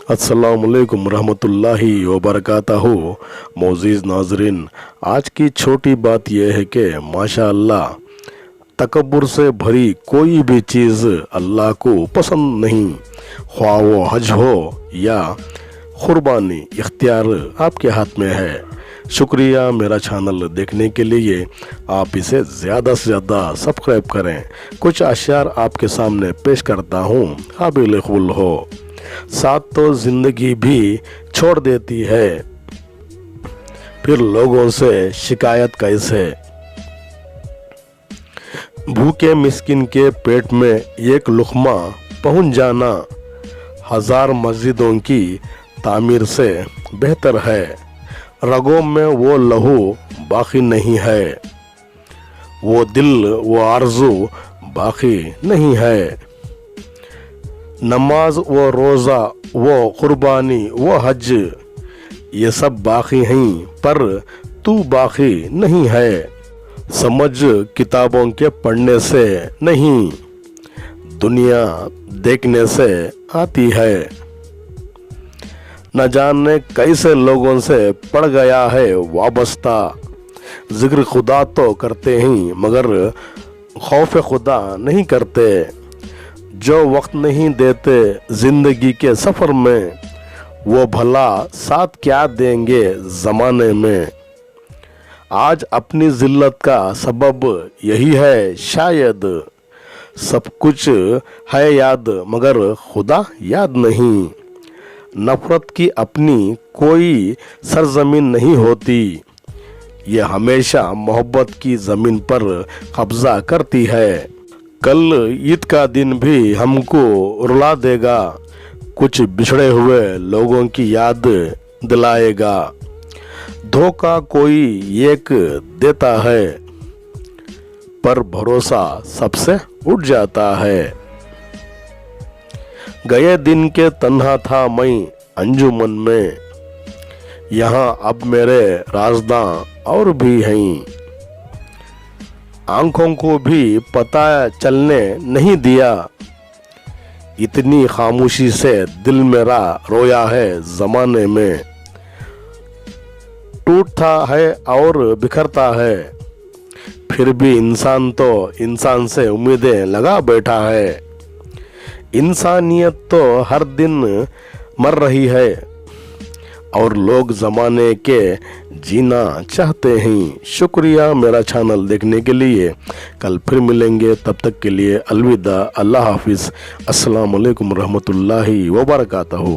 अस्सलामुअलैकुम रहमतुल्लाहि व बरकातहू। मोअज़्ज़िज़ नाज़रीन, आज की छोटी बात यह है कि माशाअल्लाह तकब्बुर से भरी कोई भी चीज़ अल्लाह को पसंद नहीं। ख्वाह वो हज हो या क़ुरबानी, इख्तियार आपके हाथ में है। शुक्रिया मेरा चैनल देखने के लिए। आप इसे ज़्यादा से ज़्यादा सब्सक्राइब करें। कुछ अशार आपके सामने पेश करता हूँ, काबिल क़बूल हो। साथ तो ज़िंदगी भी छोड़ देती है, फिर लोगों से शिकायत कैसे। भूखे मिस्किन के पेट में एक लुक़मा पहुंच जाना हज़ार मस्जिदों की तामीर से बेहतर है। रगों में वो लहू बाकी नहीं है, वो दिल वो आरज़ू बाकी नहीं है। नमाज वो रोज़ा वो क़ुरबानी वो हज, ये सब बाकी हैं पर तू बाकी नहीं है। समझ किताबों के पढ़ने से नहीं, दुनिया देखने से आती है। न जाने कैसे लोगों से पड़ गया है वाबस्ता। जिक्र खुदा तो करते हैं मगर खौफ खुदा नहीं करते। जो वक्त नहीं देते ज़िंदगी के सफ़र में, वो भला साथ क्या देंगे ज़माने में। आज अपनी ज़िल्लत का सबब यही है शायद, सब कुछ है याद मगर खुदा याद नहीं। नफ़रत की अपनी कोई सरजमीन नहीं होती, ये हमेशा मोहब्बत की ज़मीन पर कब्ज़ा करती है। कल ईद का दिन भी हमको रुला देगा, कुछ बिछड़े हुए लोगों की याद दिलाएगा। धोखा कोई एक देता है, पर भरोसा सबसे उठ जाता है। गए दिन के तन्हा था मैं अंजुमन में, यहाँ अब मेरे राज़दां और भी हैं। आँखों को भी पता चलने नहीं दिया, इतनी खामोशी से दिल मेरा रोया है ज़माने में। टूटता है और बिखरता है, फिर भी इंसान तो इंसान से उम्मीदें लगा बैठा है। इंसानियत तो हर दिन मर रही है और लोग ज़माने के जीना चाहते हैं। शुक्रिया मेरा चैनल देखने के लिए। कल फिर मिलेंगे, तब तक के लिए अलविदा। अल्लाह हाफिज़। अस्सलामु अलैकुम रहमतुल्लाहि व बरकातहू।